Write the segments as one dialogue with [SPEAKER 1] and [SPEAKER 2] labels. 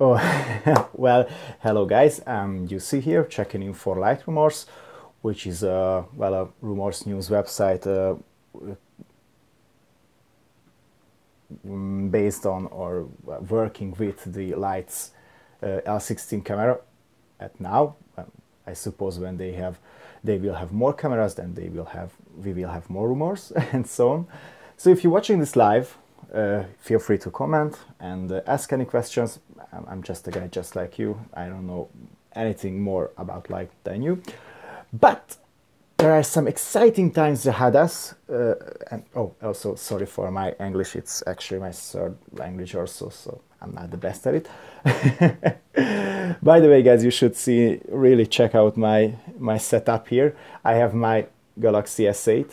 [SPEAKER 1] Oh, well, hello guys. You see here checking in for Light Rumors, which is a rumors news website based on or working with the Light's L16 camera. At now, I suppose when they will have more cameras, then we will have more rumors and so on. So if you're watching this live, feel free to comment and ask any questions. I'm just a guy just like you. I don't know anything more about Light than you, but there are some exciting times ahead us. And oh, also sorry for my English. It's actually my third language also, so I'm not the best at it. By the way, guys, you should really check out my setup here. I have my Galaxy S8,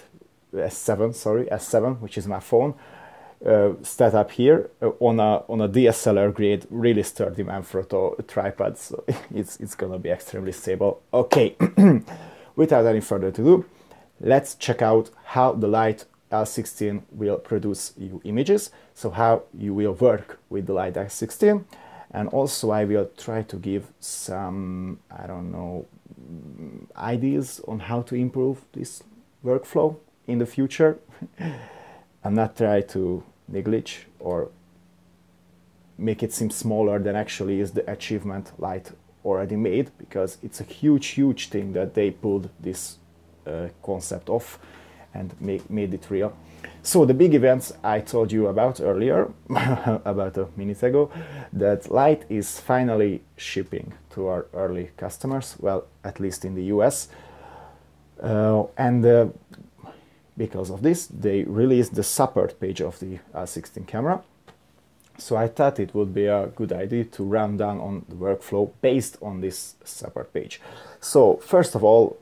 [SPEAKER 1] S7, which is my phone, set up here on a DSLR grade, really sturdy Manfrotto tripod, so it's gonna be extremely stable. Okay, without any further ado, let's check out how the Light L16 will produce you images, so how you will work with the Light L16, and also I will try to give some, I don't know, ideas on how to improve this workflow in the future. I'm not trying to neglect or make it seem smaller than actually is the achievement Light already made, because it's a huge thing that they pulled this concept off and made it real. So the big events I told you about earlier, about a minute ago, that Light is finally shipping to our early customers, well, at least in the US. Because of this, they released the support page of the L16 camera. So I thought it would be a good idea to run down on the workflow based on this support page. So first of all,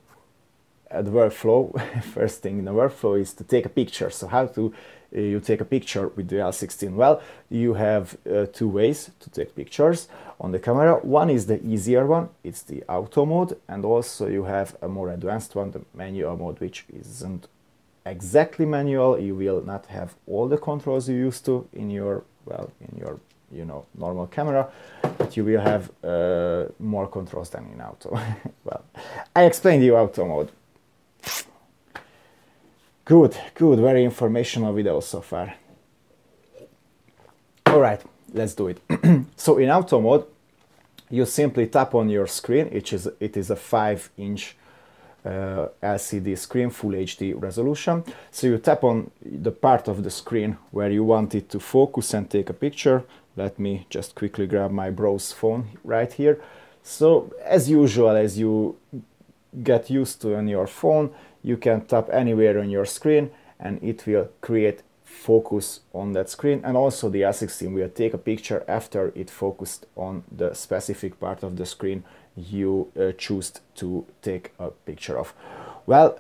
[SPEAKER 1] the workflow, first thing in the workflow is to take a picture. So how to you take a picture with the L16? Well, you have two ways to take pictures on the camera. One is the easier one, it's the auto mode, and also you have a more advanced one, the manual mode, which isn't exactly manual. You will not have all the controls you used to in your normal camera, but you will have more controls than in auto. Well, I explained you auto mode. Good, very informational video so far. All right, let's do it. So in auto mode, you simply tap on your screen. It is a 5-inch LCD screen, full HD resolution. So you tap on the part of the screen where you want it to focus and take a picture. Let me just quickly grab my browse phone right here. So as usual, as you get used to on your phone, you can tap anywhere on your screen and it will create focus on that screen, and also the L16 will take a picture after it focused on the specific part of the screen you choose to take a picture of. Well,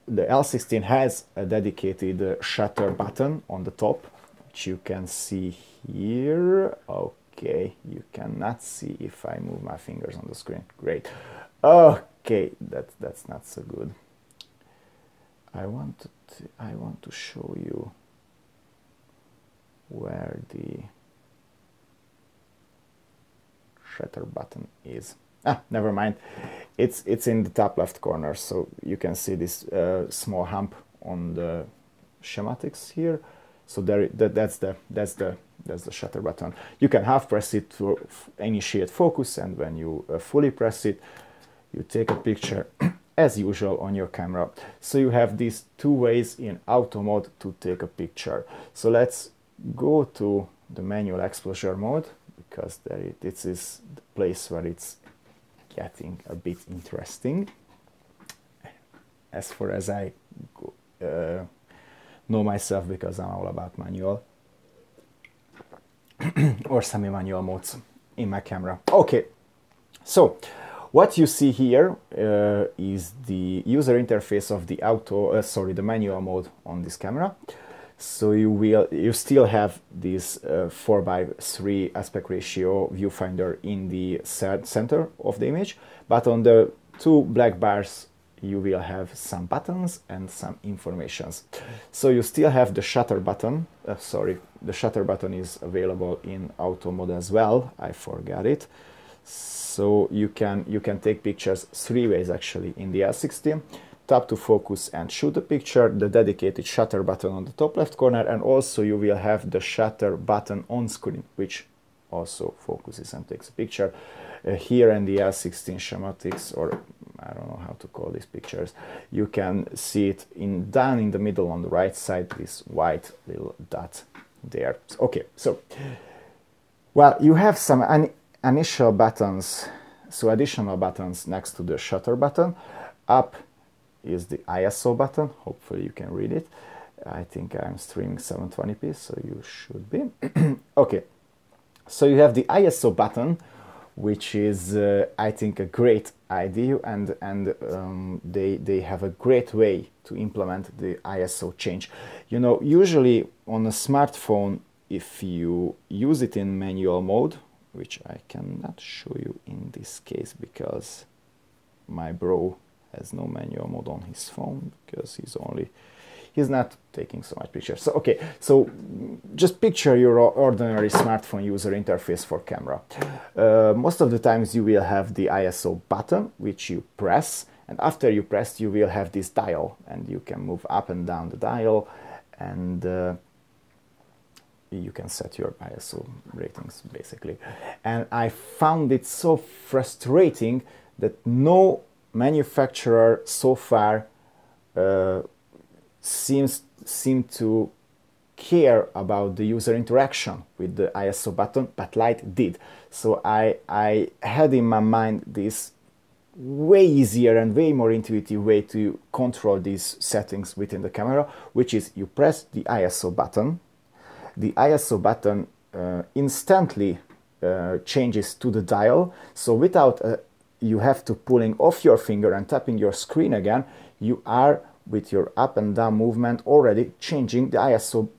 [SPEAKER 1] the L16 has a dedicated shutter button on the top, which you can see here. Okay, you cannot see if I move my fingers on the screen. Great. Okay, that's not so good. I want to show you where the shutter button is. Never mind. It's in the top left corner, so you can see this small hump on the schematics here. So that's the shutter button. You can half press it to initiate focus, and when you fully press it, you take a picture as usual on your camera. So you have these two ways in auto mode to take a picture. So let's go to the manual exposure mode, because this is the place where it's getting a bit interesting, as far as I know myself, because I'm all about manual or semi-manual modes in my camera. Okay, so what you see here is the user interface of the the manual mode on this camera. So you still have this 4:3 aspect ratio viewfinder in the center of the image, but on the two black bars you will have some buttons and some informations. So you still have the shutter button. The shutter button is available in auto mode as well. I forgot it. So you can take pictures 3 ways actually in the L16. Tap to focus and shoot the picture, the dedicated shutter button on the top left corner, and also you will have the shutter button on screen, which also focuses and takes a picture. Here in the L16 schematics, or I don't know how to call these pictures, you can see it down in the middle on the right side, this white little dot there. Okay, so, well, you have some initial buttons, so additional buttons next to the shutter button. Up is the ISO button, hopefully you can read it. I think I'm streaming 720p, so you should be. Okay, so you have the ISO button, which is, I think, a great idea, and they have a great way to implement the ISO change. You know, usually on a smartphone, if you use it in manual mode, which I cannot show you in this case because my bro has no manual mode on his phone because he's not taking so much pictures. So okay, so just picture your ordinary smartphone user interface for camera. Most of the times you will have the ISO button, which you press, and after you press, you will have this dial, and you can move up and down the dial, and you can set your ISO ratings basically. And I found it so frustrating that no manufacturer so far seem to care about the user interaction with the ISO button, but Light did. So I had in my mind this way easier and way more intuitive way to control these settings within the camera, which is you press the ISO button. The ISO button instantly changes to the dial, so without you have to pulling off your finger and tapping your screen again, you are with your up and down movement already changing the ISO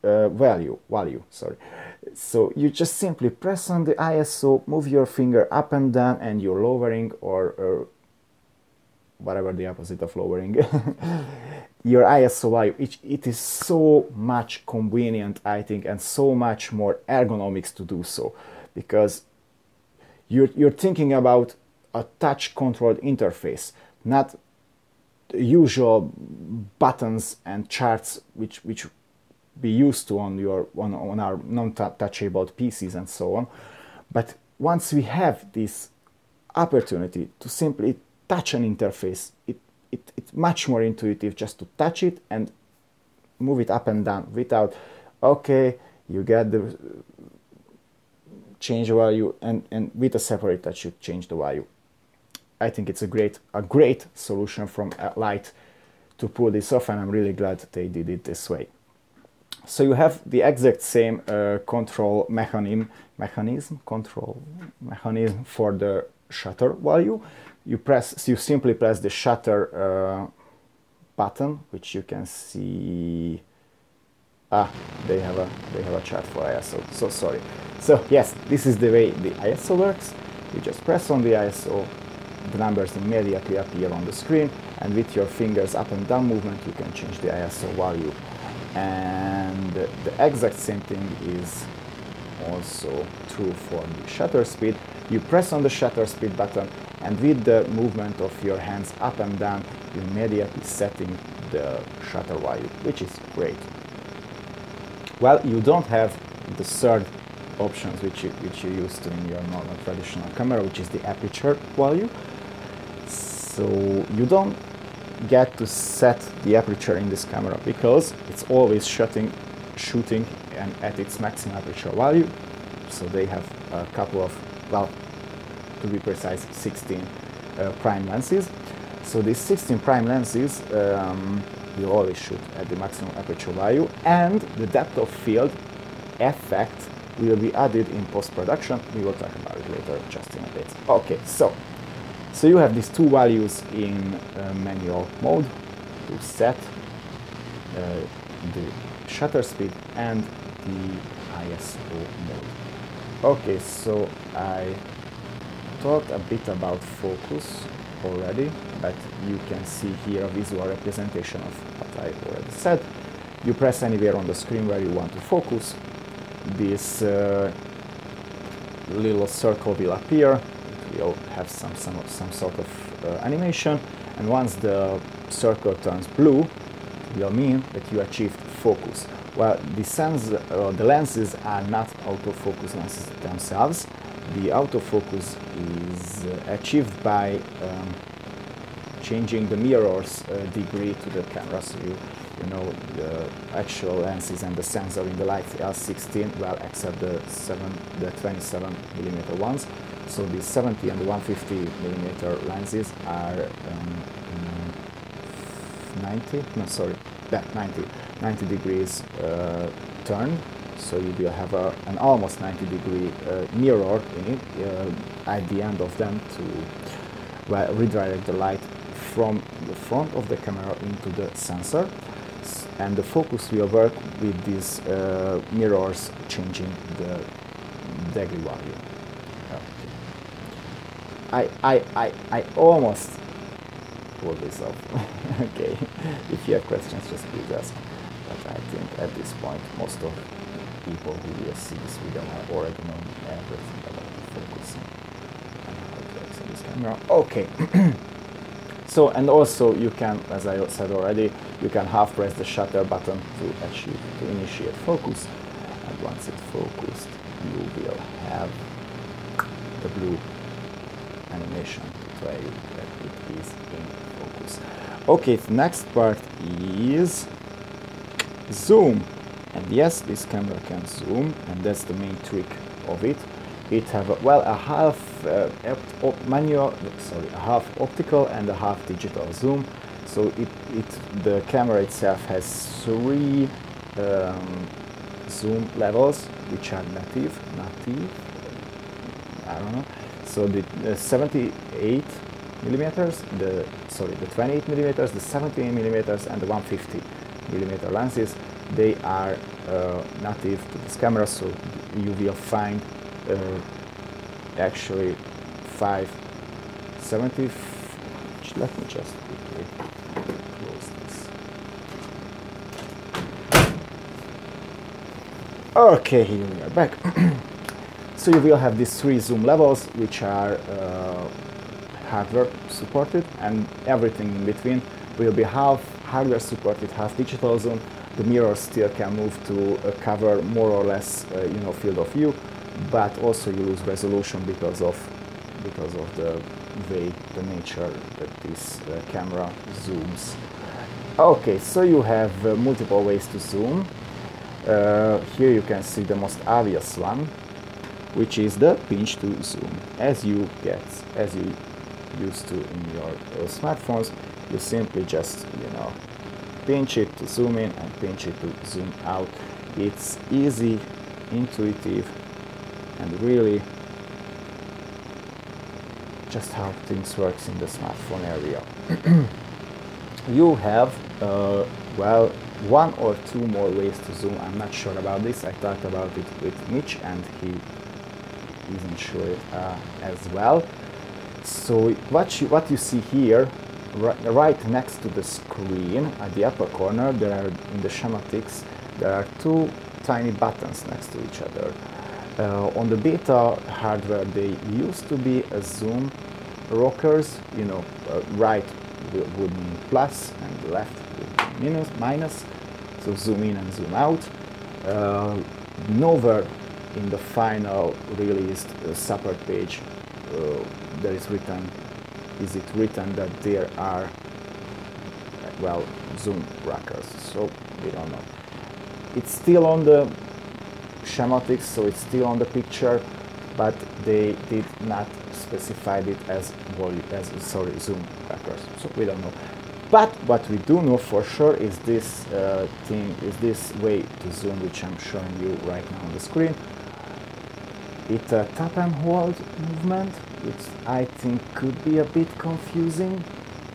[SPEAKER 1] value. Sorry. So you just simply press on the ISO, move your finger up and down, and you're lowering or whatever the opposite of lowering your ISO value. It is so much convenient, I think, and so much more ergonomics to do so, because you're thinking about a touch controlled interface, not the usual buttons and charts which we used to on our non-touchable PCs and so on. But once we have this opportunity to simply touch an interface, it's much more intuitive just to touch it and move it up and down without, okay, you get the change the value, and with a separate touch you change the value. I think it's a great solution from Light to pull this off, and I'm really glad they did it this way. So you have the exact same control mechanism for the shutter value. You simply press the shutter button, which you can see. They have a chart for ISO. So sorry. So yes, this is the way the ISO works. You just press on the ISO, the numbers immediately appear on the screen, and with your fingers up and down movement, you can change the ISO value. And the exact same thing is also true for the shutter speed. You press on the shutter speed button, and with the movement of your hands up and down, you immediately setting the shutter value, which is great. Well, you don't have the third options which you used to in your normal traditional camera, which is the aperture value. So you don't get to set the aperture in this camera because it's always shooting and at its maximum aperture value. So they have a couple of, well, to be precise, 16 prime lenses. So these 16 prime lenses will always shoot at the maximum aperture value, and the depth of field effect will be added in post-production. We will talk about it later, just in a bit. Okay, so you have these two values in manual mode to set the shutter speed and the ISO mode. Okay, so I talked a bit about focus already, but you can see here a visual representation of what I already said. You press anywhere on the screen where you want to focus. This little circle will appear. It will have some sort of animation, and once the circle turns blue, it will mean that you achieved focus. Well, the lenses are not autofocus lenses themselves. The autofocus is achieved by changing the mirror's degree to the camera. So you know the actual lenses and the sensor in the Light16, well, except the 27mm ones. So the 70 and the 150mm lenses are 90 degrees turn. So you will have an almost 90-degree mirror in it at the end of them to, well, redirect the light from the front of the camera into the sensor, and the focus will work with these mirrors changing the degree value. I almost pulled this off. Okay, if you have questions, just please ask. But I think at this point, most of people who will see this video have already known everything about the focusing and how it works in this camera. Okay. So, and also you can, as I said already, you can half press the shutter button to initiate focus, and once it's focused, you will have the blue animation to tell you that it is in focus. Okay, the next part is zoom. And yes, this camera can zoom, and that's the main trick of it. It have a half optical and a half digital zoom. So the camera itself has 3 zoom levels, which are native. I don't know. So the 78 millimeters, the 28 millimeters, the 17 millimeters, and the 150 millimeter lenses, they are native to this camera. So you will find actually 570. Let me just quickly close this. Okay, here we are back. So you will have these 3 zoom levels, which are hardware supported, and everything in between will be half hardware supported, half digital zoom. The mirror still can move to cover more or less, field of view, but also you lose resolution because of the way, the nature that this camera zooms. Okay, so you have multiple ways to zoom. Here you can see the most obvious one, which is the pinch to zoom. As you used to in your smartphones, you simply just pinch it to zoom in and pinch it to zoom out. It's easy, intuitive, and really just how things works in the smartphone area. You have 1 or 2 more ways to zoom. I'm not sure about this. I talked about it with Mitch, and he isn't sure it as well. So what you see here, right next to the screen at the upper corner, there are, in the schematics, there are 2 tiny buttons next to each other. On the beta hardware, they used to be a zoom rockers. Right would mean plus and left would mean minus. So zoom in and zoom out. Nowhere in the final released support page there is written that there are zoom rockers. So we don't know. It's still on the schematics, so it's still on the picture, but they did not specify it as zoom rockers. So we don't know. But what we do know for sure is this this way to zoom, which I'm showing you right now on the screen. It's a tap and hold movement, which I think could be a bit confusing.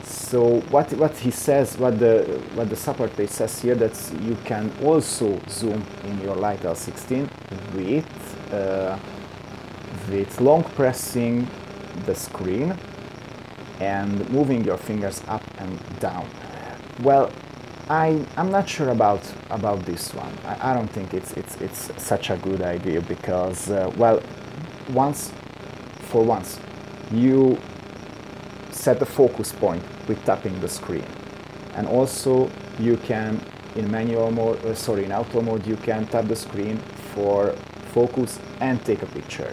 [SPEAKER 1] So what he says, what the support page says here, that you can also zoom in your Light16 with long pressing the screen and moving your fingers up and down. Well, I'm not sure about this one. I don't think it's such a good idea because well, once you set the focus point with tapping the screen, and also you can in manual mode, in auto mode, you can tap the screen for focus and take a picture.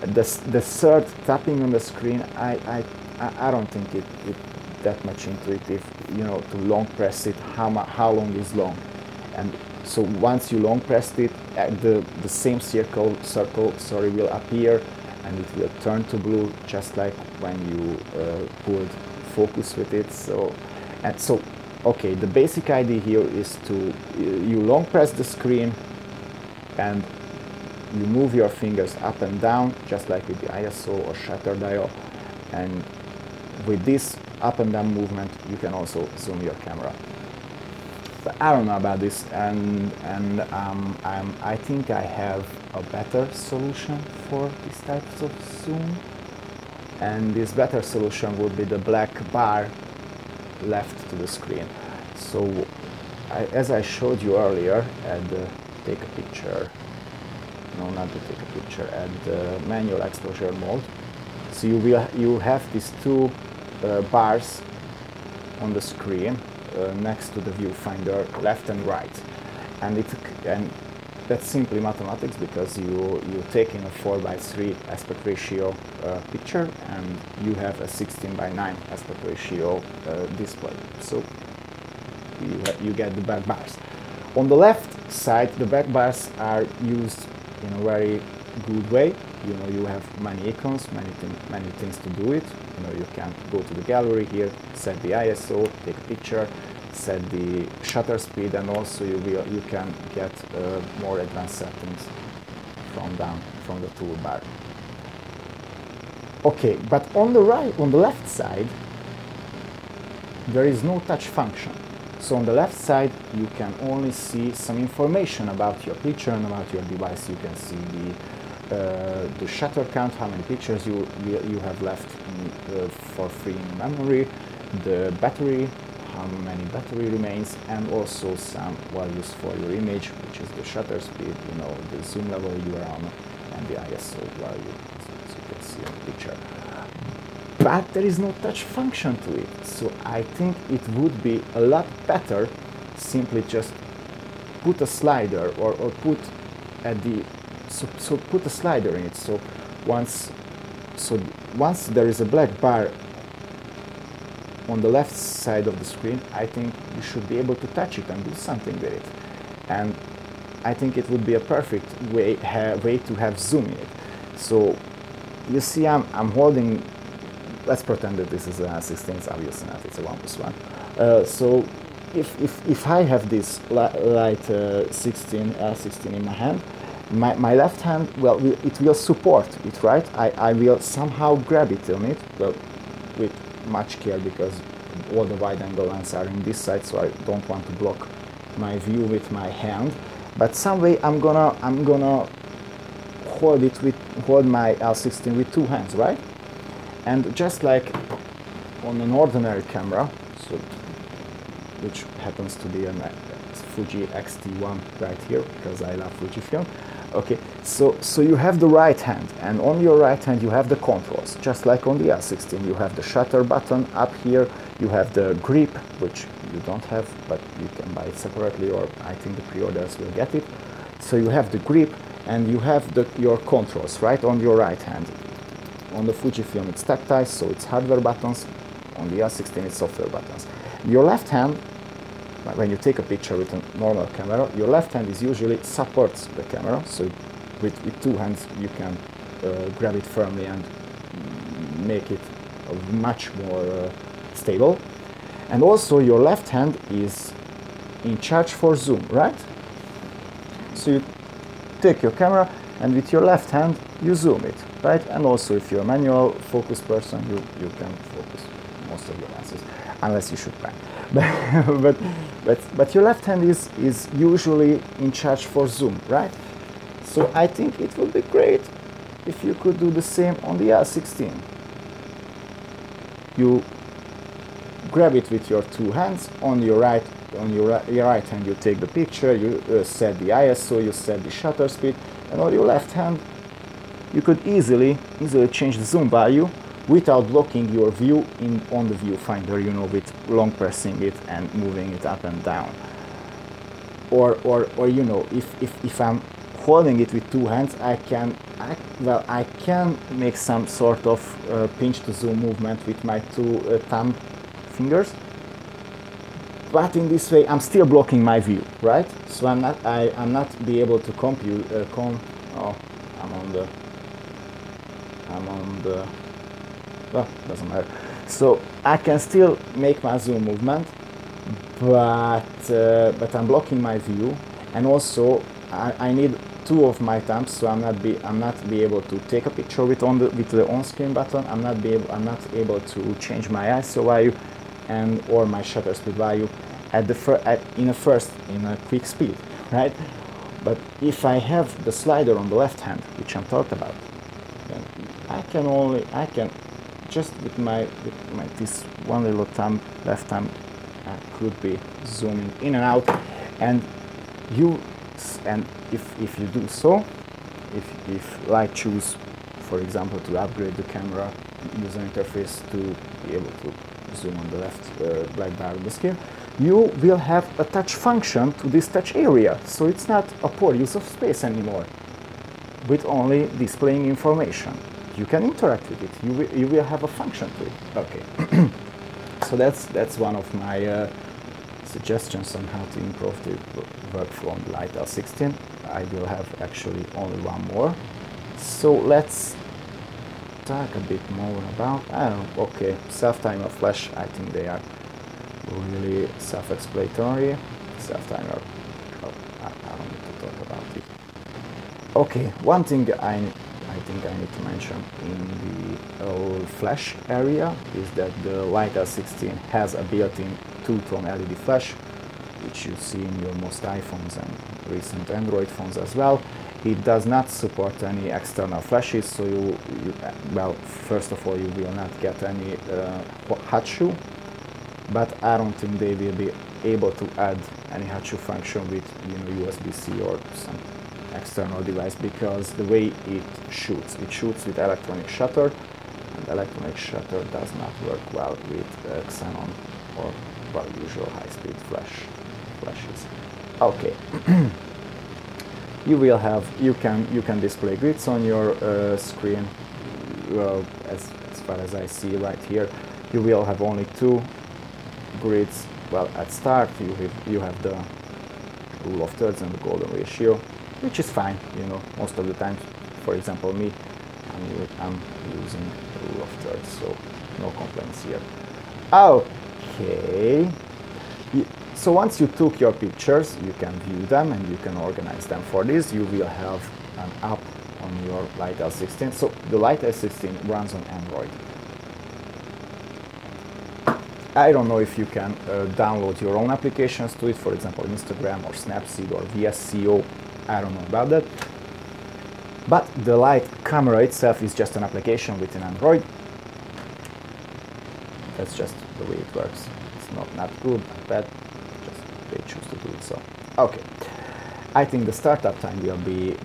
[SPEAKER 1] The third tapping on the screen, I don't think it that much intuitive, you know, to long press it. How long is long? And so once you long pressed it, the same circle will appear, and it will turn to blue, just like when you pulled focus with it. So okay, the basic idea here is to you long press the screen and you move your fingers up and down, just like with the ISO or shutter dial, and with this up and down movement you can also zoom your camera. But I don't know about this, and I think I have a better solution for these types of zoom, and this better solution would be the black bar left to the screen. So as I showed you earlier at the take a picture, no, not the take a picture, at the manual exposure mode, so you have these two bars on the screen next to the viewfinder, left and right, and that's simply mathematics, because you take in a 4:3 aspect ratio picture, and you have a 16:9 aspect ratio display. So you get the back bars. On the left side, the back bars are used in a very good way. You know, you have many icons, many things to do it. You know, you can go to the gallery here, set the ISO, take a picture, set the shutter speed, and also you can get more advanced settings from the toolbar. Okay, but on the left side, there is no touch function. So on the left side, you can only see some information about your picture and about your device. You can see the shutter count, how many pictures you have left for free in memory, the battery, how many battery remains, and also some values for your image, which is the shutter speed, you know, the zoom level you are on, and the ISO value, as you can see in the picture. But there is no touch function to it, so I think it would be a lot better simply just put a slider or put at the so put a slider in it. So once there is a black bar on the left side of the screen, I think you should be able to touch it and do something with it. And I think it would be a perfect way to have zoom in it. So you see, I'm holding. Let's pretend that this is a 16. It's obviously not. It's a 1+1. So if I have this Light 16 L16 in my hand, my left hand, well, it will support it, right? I will somehow grab it on it, well, with much care, because all the wide-angle lenses are in this side, so I don't want to block my view with my hand. But some way I'm gonna hold my L16 with two hands, right? And just like on an ordinary camera, so which happens to be a Fuji X-T1 right here, because I love Fujifilm. Okay, so you have the right hand, and on your right hand you have the controls, just like on the L16. You have the shutter button up here, you have the grip, which you don't have, but you can buy it separately, or I think the pre-orders will get it. So you have the grip, and you have your controls right on your right hand. On the Fujifilm it's tactile, so it's hardware buttons. On the L16 it's software buttons. Your left hand, when you take a picture with a normal camera, your left hand is usually supports the camera, so with two hands you can grab it firmly and make it much more stable. And also your left hand is in charge for zoom, right? So you take your camera and with your left hand you zoom it, right? And also if you're a manual focus person, you can focus most of your lenses, unless you shoot pan. But your left hand is usually in charge for zoom, right? So I think it would be great if you could do the same on the L16. You grab it with your two hands. On your right hand you take the picture, you set the ISO, you set the shutter speed, and on your left hand you could easily change the zoom value without blocking your view on the viewfinder, you know, with long pressing it and moving it up and down. Or you know, if I'm holding it with two hands, I can make some sort of pinch to zoom movement with my two thumb fingers. But in this way, I'm still blocking my view, right? So I'm not be able to compute. Well, doesn't matter. So I can still make my zoom movement, but I'm blocking my view, and also I need two of my thumbs, so I'm not be able to take a picture with the on-screen button. I'm not able to change my ISO value or my shutter speed value in a quick speed, right? But if I have the slider on the left hand, which I'm talked about, then I can just with this one little thumb, left thumb, I could be zooming in and out, and if you do so, if Light choose, for example, to upgrade the camera user interface to be able to zoom on the left black bar of the screen, you will have a touch function to this touch area, so it's not a poor use of space anymore, with only displaying information. You can interact with it. You will have a function to it. Okay. So that's one of my suggestions on how to improve the workflow on the Light16. I will have actually only one more. So let's talk a bit more about, I don't know, okay, self-timer flash. I think they are really self-explanatory. Self-timer, I don't need to talk about it. Okay, one thing I think I need to mention in the flash area is that the Light16 has a built-in two-tone LED flash, which you see in your most iPhones and recent Android phones as well. It does not support any external flashes, so well, first of all, you will not get any hot shoe, but I don't think they will be able to add any hot shoe function with, you know, USB-C or some external device, because the way it shoots with electronic shutter, and electronic shutter does not work well with Xenon or, well, usual high-speed flashes. Okay. You can display grids on your screen. Well, as far as I see right here, you will have only two grids. Well, at start you have the rule of thirds and the golden ratio, which is fine, you know, most of the time. For example, me, I'm using the rule of thirds, so no complaints here. Okay. So once you took your pictures, you can view them and you can organize them. For this, you will have an app on your Light16. So the Light16 runs on Android. I don't know if you can download your own applications to it, for example, Instagram or Snapseed or VSCO. I don't know about that. But the Light camera itself is just an application within Android. That's just the way it works. It's not good, not bad. They choose to do it so. Okay, I think the startup time will be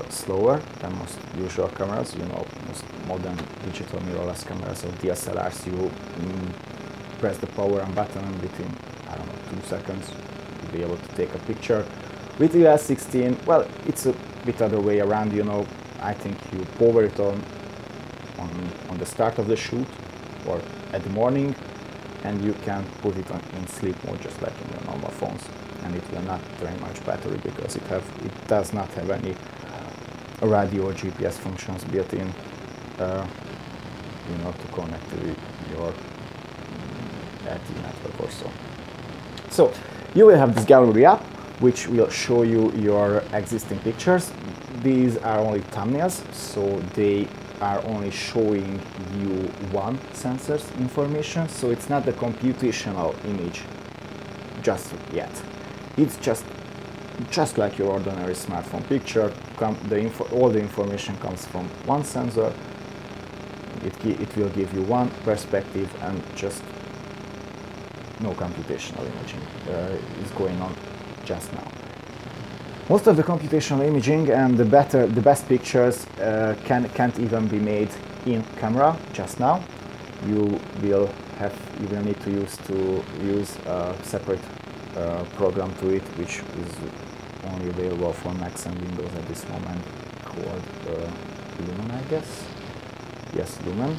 [SPEAKER 1] slower than most usual cameras. You know, most modern digital mirrorless cameras or DSLRs, you press the power on button and within, I don't know, 2 seconds you'll be able to take a picture. With the Light16, well, it's a bit other way around. You know, I think you power it on the start of the shoot or at the morning, and you can put it in sleep mode just like in your normal phones, and it will not drain much battery because it does not have any radio or GPS functions built in, you know, to connect to your LTE network or so. So you will have this gallery app which will show you your existing pictures. These are only thumbnails, so they are only showing you one sensor's information, so it's not the computational image just yet. It's just like your ordinary smartphone picture. All the information comes from one sensor, it will give you one perspective and just no computational imaging is going on just now. Most of the computational imaging and the best pictures can't even be made in camera just now. You will need to use a separate program to it, which is only available for Macs and Windows at this moment, called Lumen, I guess. Yes, Lumen.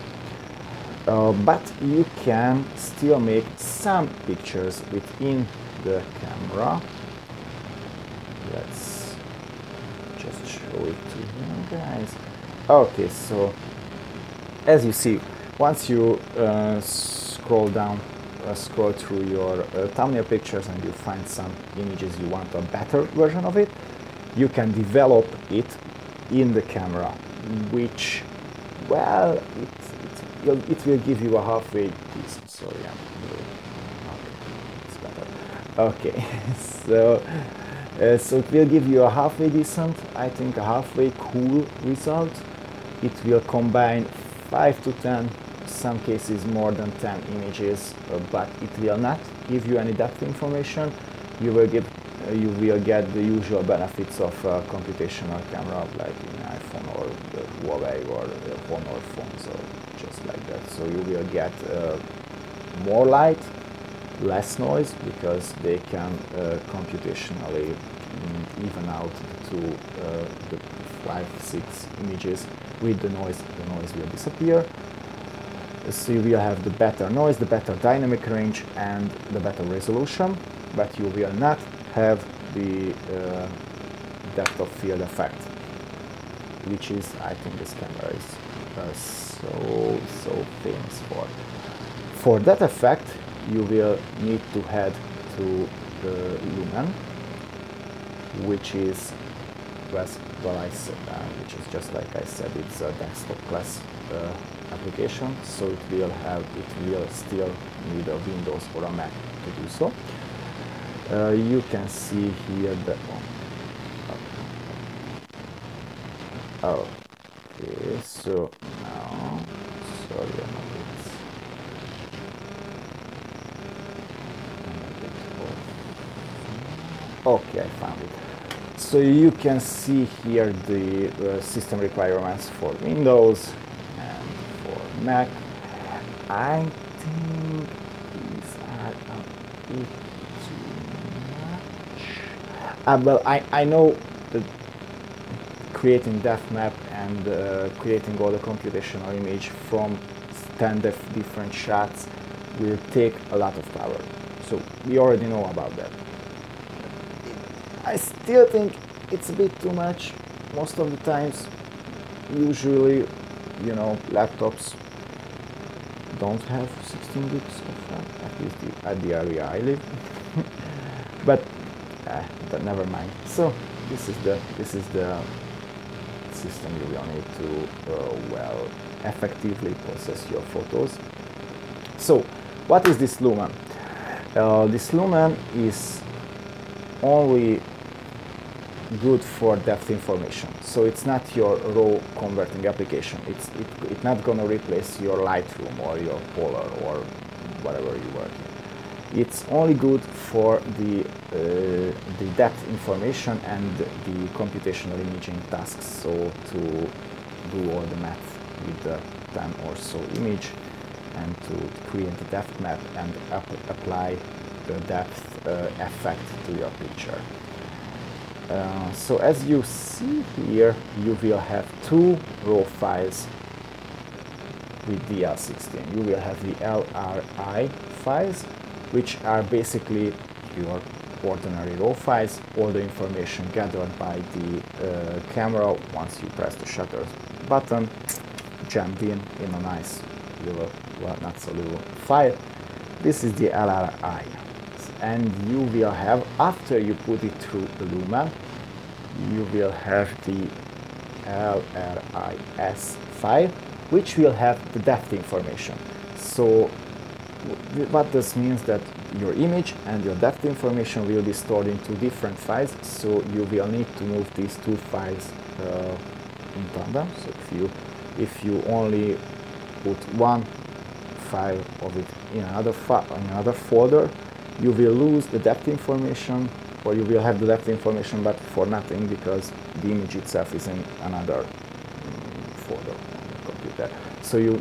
[SPEAKER 1] But you can still make some pictures within the camera. Let's just show it to you guys. Okay, so as you see, once you scroll through your thumbnail pictures and you find some images you want a better version of it, you can develop it in the camera, which, well, it will give you a halfway decent. Sorry, okay, it's better. Okay, so it will give you a halfway decent, I think a halfway cool result. It will combine 5 to 10, some cases more than 10 images, but it will not give you any depth information. You will get the usual benefits of a computational camera, like in iPhone or the Huawei or the Honor phones, or just like that. So you will get more light, less noise, because they can computationally even out the 5-6 images with the noise. The noise will disappear. So you will have the better noise, the better dynamic range, and the better resolution, but you will not have the depth of field effect, which is, I think, this camera is so famous for. For that effect, you will need to head to the Lumen, which is, which is just like I said, it's a desktop class application, so it will still need a Windows or a Mac to do so. You can see here the okay, so now, sorry, I'm a bit okay, I found it. So you can see here the system requirements for Windows and for Mac. I think these are a bit too much. Well, I know that creating depth map and creating all the computational image from 10 different shots will take a lot of power. So we already know about that. I still think it's a bit too much most of the times. Usually, you know, laptops don't have 16 gigs of RAM, at least at the area I live. but never mind. So this is the system you will need to effectively process your photos. So what is this Lumen? This Lumen is only good for depth information. So it's not your raw converting application. It's not going to replace your Lightroom or your Polar or whatever you work in. It's only good for the depth information and the computational imaging tasks. So to do all the math with the 10 or so image and to create the depth map and apply the depth effect to your picture. So as you see here, you will have two raw files with the L16. You will have the LRI files, which are basically your ordinary raw files, all the information gathered by the camera once you press the shutter button, jammed in a nice little, well, not so little file. This is the LRI. And you will have, after you put it through the Lumen, you will have the LRIS file, which will have the depth information. So what this means that your image and your depth information will be stored in two different files, so you will need to move these two files in tandem. So if you only put one file of it in another folder, you will lose the depth information, or you will have the depth information but for nothing, because the image itself is in another folder on the computer. So you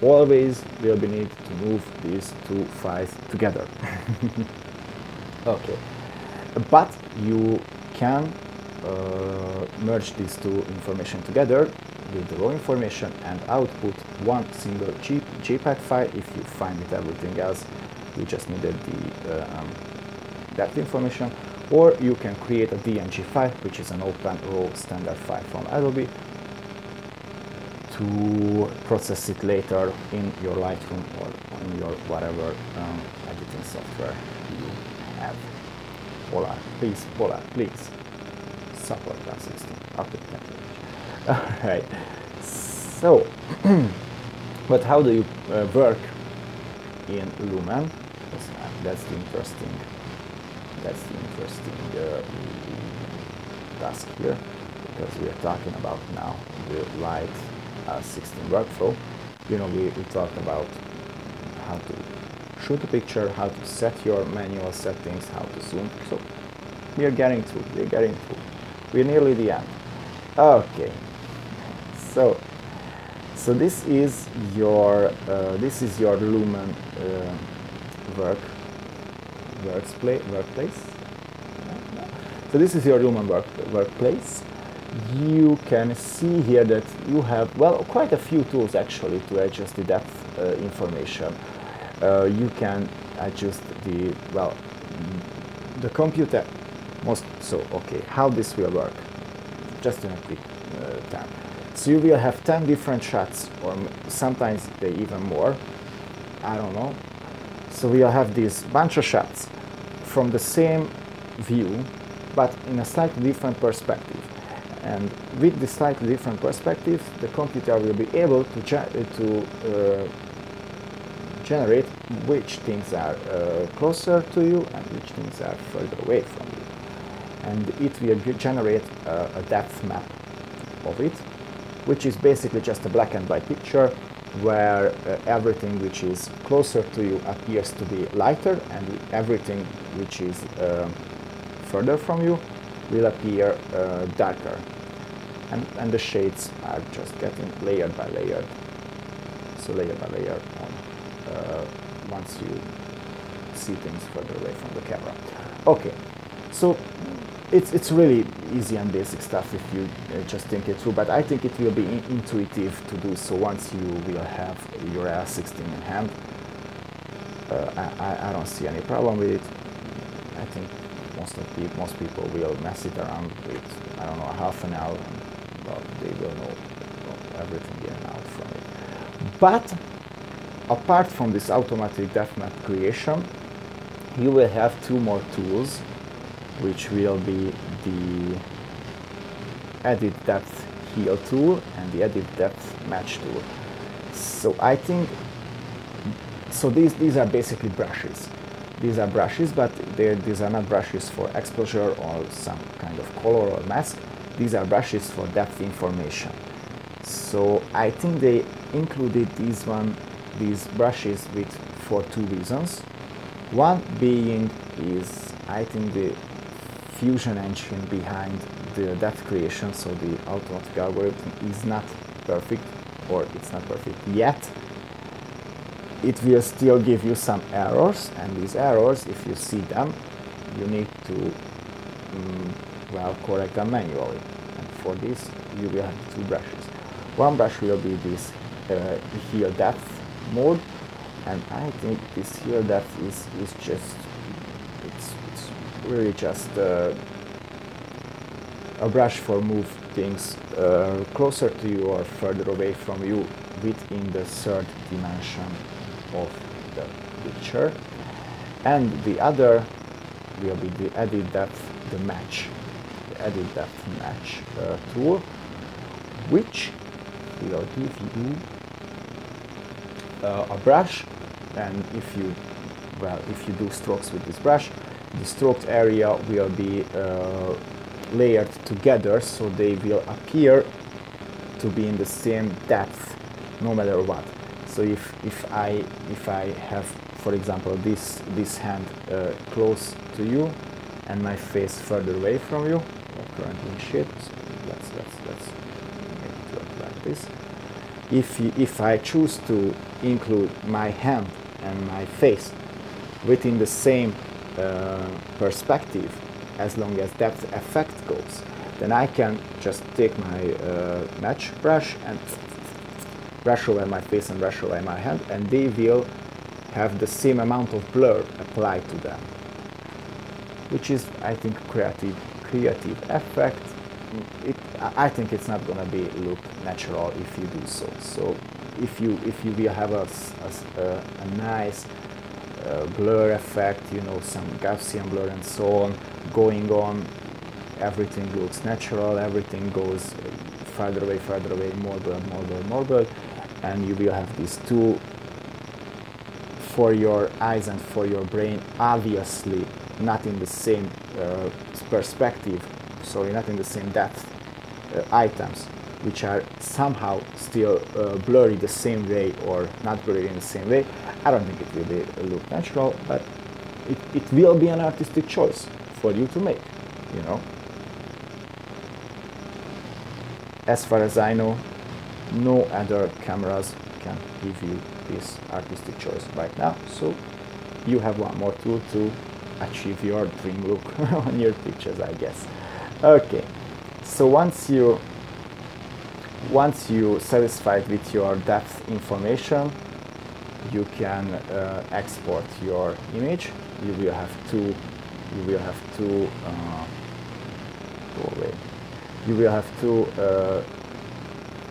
[SPEAKER 1] always will be need to move these two files together. Okay, but you can merge these two information together with the raw information and output one single JPEG file. If you find it everything else, you just needed the depth information, or you can create a DNG file, which is an open raw standard file from Adobe, to process it later in your Lightroom or on your whatever editing software you have. Polar, please, support Light16. Okay, thank you. Alright, so, but how do you work in Lumen? That's the interesting task here, because we are talking about now the Light16 workflow. You know, we talked about how to shoot a picture, how to set your manual settings, how to zoom. So we are getting through. We're nearly the end. Okay. So this is your Lumen workplace. So this is your Lumen workplace. You can see here that you have, well, quite a few tools actually to adjust the depth information. You can adjust the computer okay, how this will work, just in a quick time. So you will have 10 different shots, or sometimes even more, I don't know. So we'll have this bunch of shots from the same view, but in a slightly different perspective. And with this slightly different perspective, the computer will be able to generate which things are closer to you and which things are further away from you. And it will generate a depth map of it, which is basically just a black and white picture where everything which is closer to you appears to be lighter, and everything which is further from you will appear darker. And the shades are just getting layered by layered. So layer by layer on once you see things further away from the camera. Okay, so it's really easy and basic stuff if you just think it through, but I think it will be intuitive to do so once you will have your Light16 in hand. I don't see any problem with it. I think most people will mess it around with, I don't know, half an hour, and well, they will know everything in and out from it. But apart from this automatic depth map creation, you will have two more tools, which will be the edit depth heal tool and the edit depth match tool. So I think, so these are basically brushes. These are brushes, but these are not brushes for exposure or some kind of color or mask. These are brushes for depth information. So I think they included these brushes for two reasons. One being is, I think, the fusion engine behind the depth creation, so the automatic algorithm is not perfect, or it's not perfect yet. It will still give you some errors, and these errors, if you see them, you need to correct them manually. And for this, you will have two brushes. One brush will be this heal depth mode, and I think this heal depth is just, it's really just a brush for move things closer to you or further away from you within the third dimension of the picture. And the other will be the edit depth match tool, which will give you a brush, and if you do strokes with this brush, the stroked area will be layered together, so they will appear to be in the same depth no matter what. So if I have, for example, this hand close to you and my face further away from you, currently in shade, so let's make it look like this. If I choose to include my hand and my face within the same perspective, as long as depth effect goes, then I can just take my match brush and brush over my face and brush over my hand, and they will have the same amount of blur applied to them, which is, I think, creative effect. I think it's not gonna be look natural if you do so. So if you will have a nice blur effect, you know, some Gaussian blur and so on going on, everything looks natural, everything goes further away, more blur, and you will have these two, for your eyes and for your brain, obviously not in the same perspective, sorry, not in the same depth items, which are somehow still blurry the same way or not blurry in the same way. I don't think it will look natural, but it will be an artistic choice for you to make, you know. As far as I know, no other cameras can give you this artistic choice right now, so you have one more tool to achieve your dream look on your pictures, I guess. Okay, so once you satisfied with your depth information, you can export your image. You will have two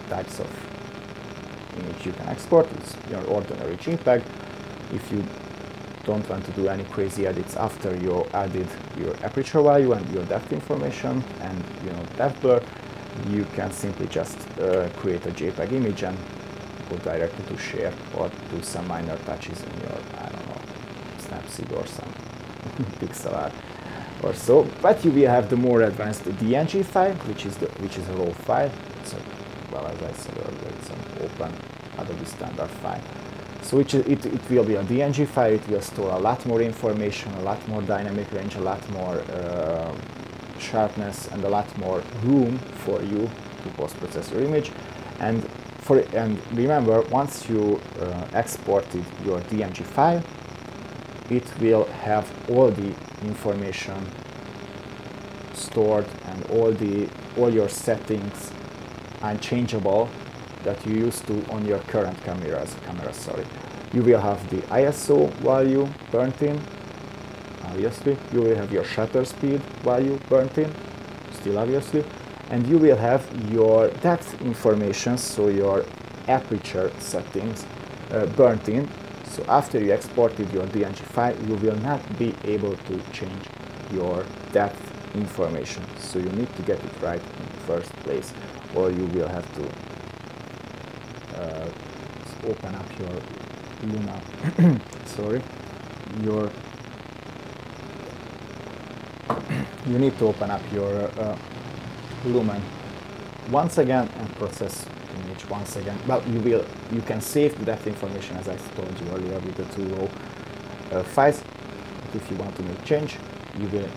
[SPEAKER 1] types of image you can export. It's your ordinary JPEG. If you don't want to do any crazy edits after you added your aperture value and your depth information and, you know, depth blur, you can simply just create a JPEG image and go directly to share or do some minor touches in your, I don't know, Snapseed or some pixel art or so. But you will have the more advanced DNG file, which is a raw file. So, well, as I said earlier, it's an open Adobe standard file. So it will be a DNG file. It will store a lot more information, a lot more dynamic range, a lot more sharpness, and a lot more room for you to post-process your image. And remember, once you exported your DNG file, it will have all the information stored and all your settings unchangeable that you used to on your current cameras. You will have the ISO value burnt in, obviously. You will have your shutter speed value burnt in, still obviously. And you will have your depth information, so your aperture settings burnt in. So after you exported your DNG file, you will not be able to change your depth information. So you need to get it right in the first place, or you will have to open up your Luna, you need to open up your Lumen once again and process image once again. Well, you can save the depth information, as I told you earlier, with the two raw files. But if you want to make change, you will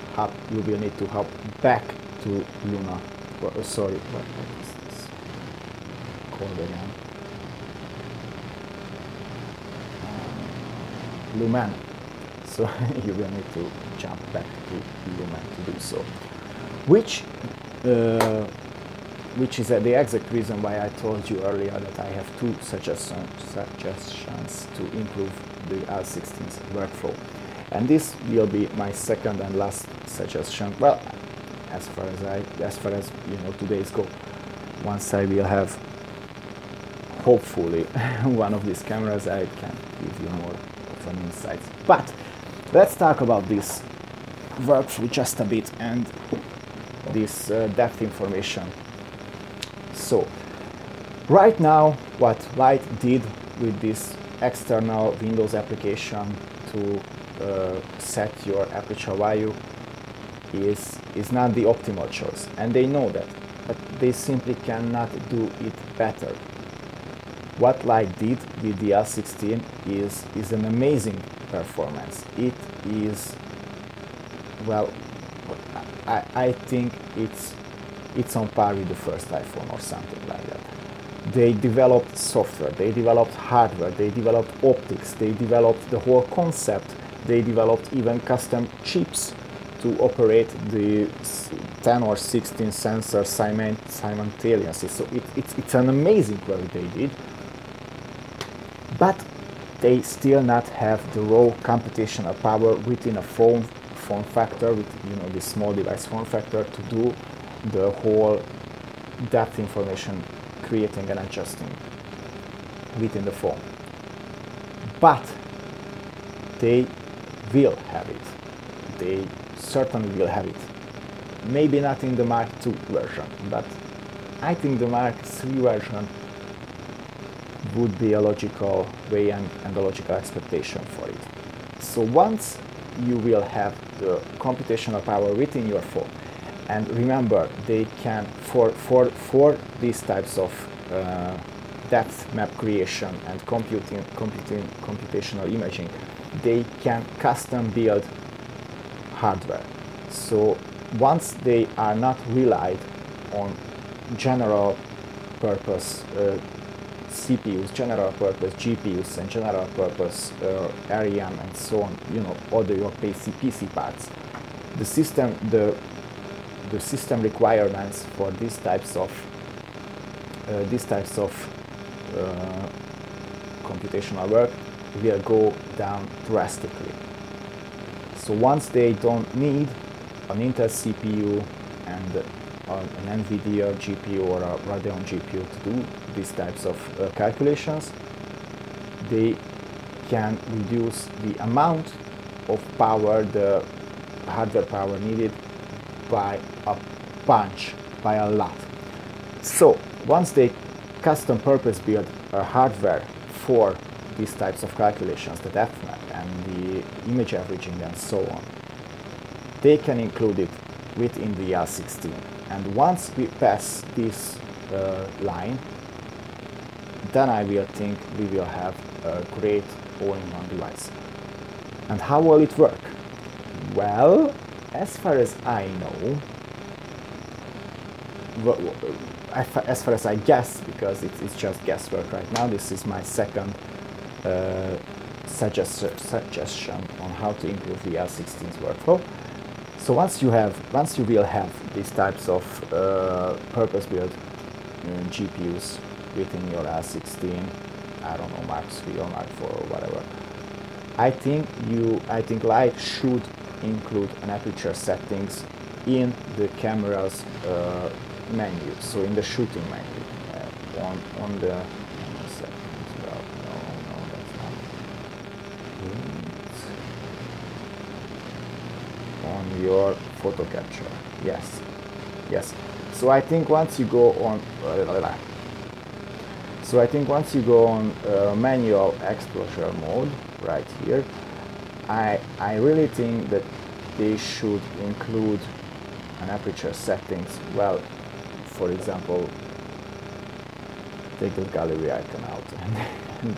[SPEAKER 1] need to hop back to Luna. Sorry, what is this called again? Lumen. So you will need to jump back to Lumen to do so, which is the exact reason why I told you earlier that I have two suggestions to improve the Light16's workflow. And this will be my second and last suggestion. Well, as far as you know, today's go. Once I will have, hopefully, one of these cameras, I can give you more of an insight. But let's talk about this workflow just a bit and this depth information. So right now, what Light did with this external Windows application to set your aperture value is not the optimal choice, and they know that, but they simply cannot do it better. what Light did with the L16 is an amazing performance. It is, well, I think it's on par with the first iPhone or something like that. They developed software, they developed hardware, they developed optics, they developed the whole concept, they developed even custom chips to operate the 10 or 16 sensors simultaneously. So it's an amazing work they did, but they still not have the raw computational power within a form factor, with the small device form factor, to do the whole depth information creating and adjusting within the phone. But they will have it. They certainly will have it. Maybe not in the Mark II version, but I think the Mark III version would be a logical way and a logical expectation for it. So once you will have the computational power within your phone, and remember, they can, for these types of depth map creation and computational imaging, they can custom build hardware. So once they are not relied on general purpose CPUs, general purpose GPUs, and general purpose RAM and so on, all your PC parts, the system requirements for these types of computational work will go down drastically. So once they don't need an Intel CPU and an NVIDIA GPU or a Radeon GPU to do these types of calculations, they can reduce the amount of power, the hardware power needed, by a bunch, by a lot. So once they custom purpose build hardware for these types of calculations, the depth map and the image averaging and so on, they can include it within the L16. And once we pass this line, then I will think we will have a great all-in-one device. And how will it work? Well, as far as I know, as far as I guess, because it's just guesswork right now, this is my second suggestion on how to improve the L16's workflow. So once you will have these types of purpose-built GPUs within your L16, I don't know, Mark III or Mark IV or whatever, I think Light should include an aperture settings in the camera's menu, so in the shooting menu, on the settings. Well, no, that's not it. On your photo capture, yes. So I think once you go on manual exposure mode right here, I really think that they should include an aperture settings. Well, for example, take the gallery icon out and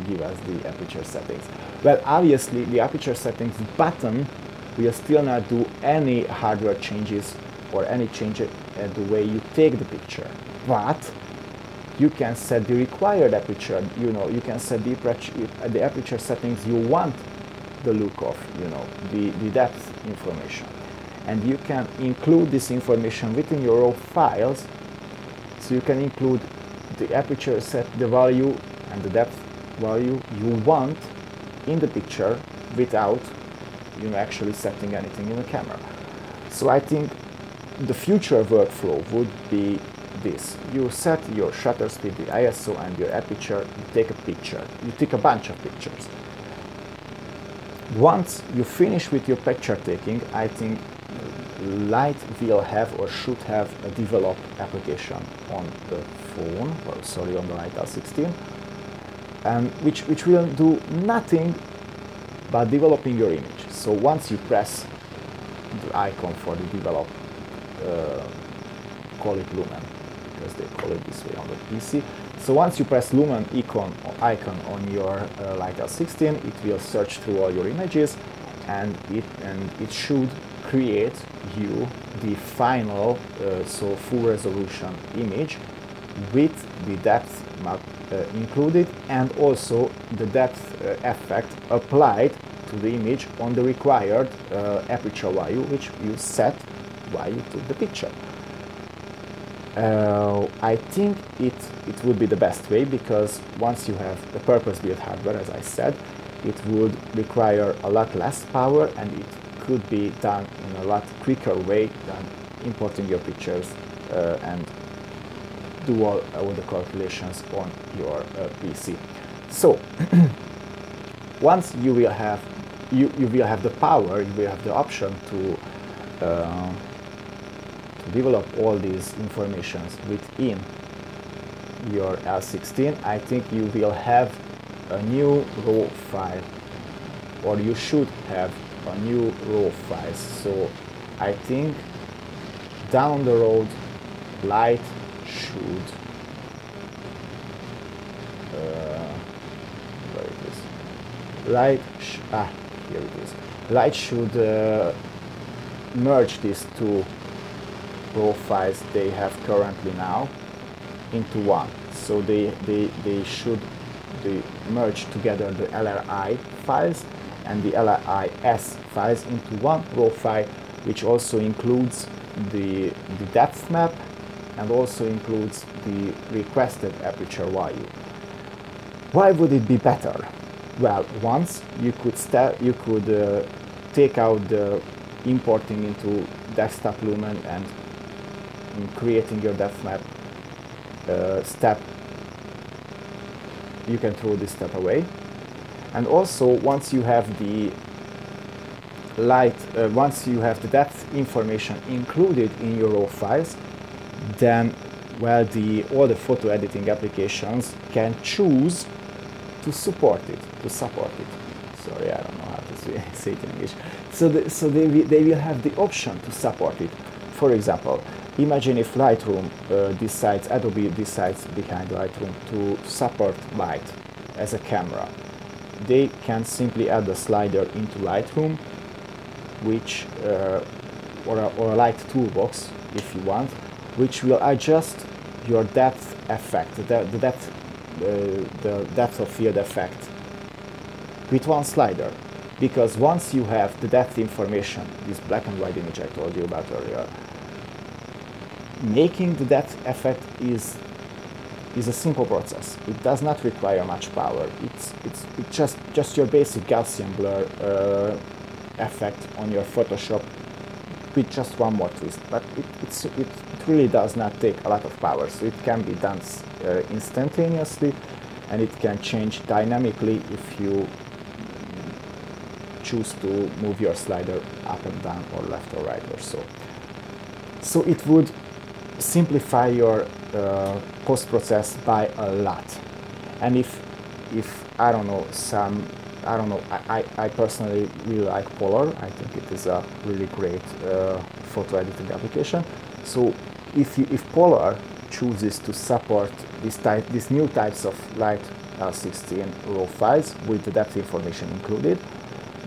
[SPEAKER 1] give us the aperture settings. Well, obviously the aperture settings button will still not do any hardware changes or any change at the way you take the picture, but you can set the required aperture. You can set the aperture settings you want the look of, the depth information, and you can include this information within your raw files. So you can include the aperture set, the value and the depth value you want in the picture without actually setting anything in the camera. So I think the future workflow would be this: you set your shutter speed, the ISO, and your aperture. You take a picture. You take a bunch of pictures. Once you finish with your picture taking, I think Light will have or should have a developed application on the phone, on the Light L16, and which will do nothing but developing your image. So once you press the icon for the develop, call it Lumen, because they call it this way on the PC. So once you press lumen icon on your Light16, it will search through all your images, and it should create you the final, so full resolution image with the depth map included, and also the depth effect applied to the image on the required aperture value, which you set while you took the picture. I think it would be the best way, because once you have the purpose-built hardware, as I said, it would require a lot less power, and it could be done in a lot quicker way than importing your pictures and do all the calculations on your PC. So once you will have the power, you will have the option to develop all these informations within your L16. I think you will have a new raw file, or you should have a new raw file. So I think down the road Light should where it is? Here it is. Light should merge these two raw files they have currently now into one. So they should merge together the LRI files and the LRIS files into one raw file, which also includes the depth map and also includes the requested aperture value. Why would it be better? Well, once you could take out the importing into desktop Lumen and creating your depth map step, you can throw this step away. And also, once you have the once you have the depth information included in your raw files, then well, all the photo editing applications can choose to support it. Sorry, I don't know how to say it in English. So they will have the option to support it. For example, imagine if Lightroom Adobe decides behind Lightroom to support light as a camera. They can simply add a slider into Lightroom, which or a light toolbox if you want, which will adjust your depth effect, the depth of field effect with one slider. Because once you have the depth information, this black and white image I told you about earlier, making the depth effect is a simple process. It does not require much power. It's just your basic Gaussian blur effect on your Photoshop with just one more twist. But it really does not take a lot of power. So it can be done instantaneously, and it can change dynamically if you choose to move your slider up and down or left or right or so. So it would simplify your post-process by a lot. And if I don't know, I personally really like Polar. I think it is a really great photo editing application. So if Polar chooses to support these new types of Light L16 raw files with the depth information included,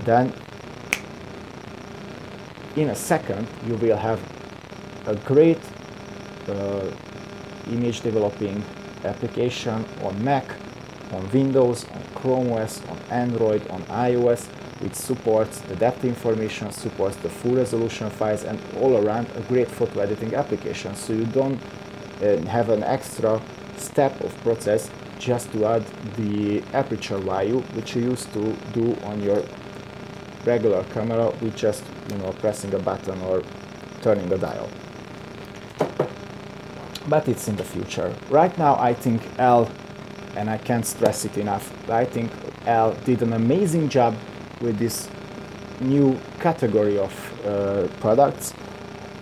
[SPEAKER 1] then in a second you will have a great image developing application on Mac, on Windows, on Chrome OS, on Android, on iOS, which supports the depth information, supports the full resolution files, and all around a great photo editing application. So you don't have an extra step of process just to add the aperture value, which you used to do on your regular camera with just pressing a button or turning a dial. But it's in the future. Right now I think L, and I can't stress it enough, I think L did an amazing job with this new category of products,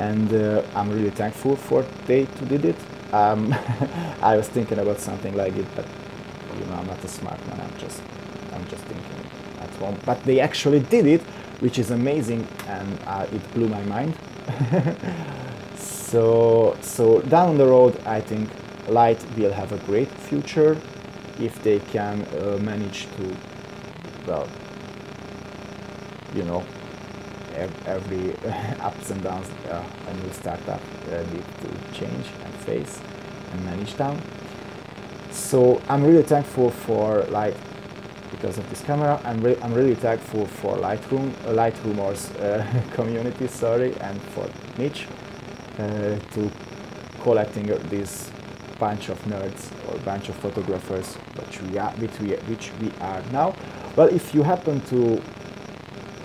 [SPEAKER 1] and I'm really thankful for they did it. I was thinking about something like it, but I'm not a smart man, I'm just thinking at home. But they actually did it, which is amazing, and it blew my mind. So down the road, I think Light will have a great future if they can manage to, well, you know, every ups and downs a new startup need to change and face and manage them. So I'm really thankful for Light because of this camera. I'm really thankful for Lightroomers community, and for Mitch to collecting this bunch of nerds or bunch of photographers which we are now. Well, if you happen to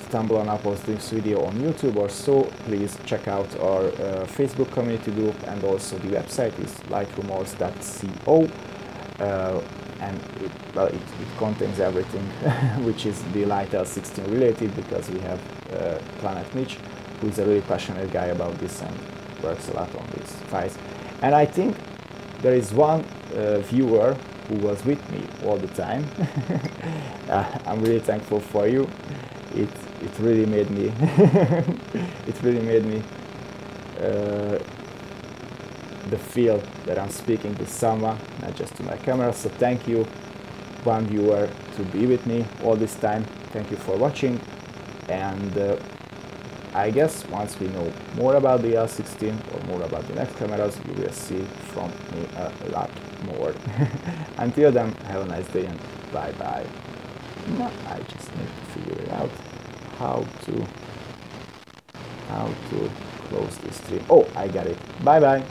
[SPEAKER 1] stumble on this video on YouTube or so, please check out our Facebook community group, and also the website is lightroomers.co, and it contains everything which is the Light16 related, because we have Planet Mitch, who is a really passionate guy about this and works a lot on these files. And I think there is one viewer who was with me all the time. I'm really thankful for you. It really made me the feel that I'm speaking to someone, not just to my camera. So thank you, one viewer, to be with me all this time. Thank you for watching, and I guess once we know more about the L16 or more about the next cameras, you will see from me a lot more. Until then, have a nice day and bye bye. No, I just need to figure out how to close this stream. Oh, I got it. Bye bye.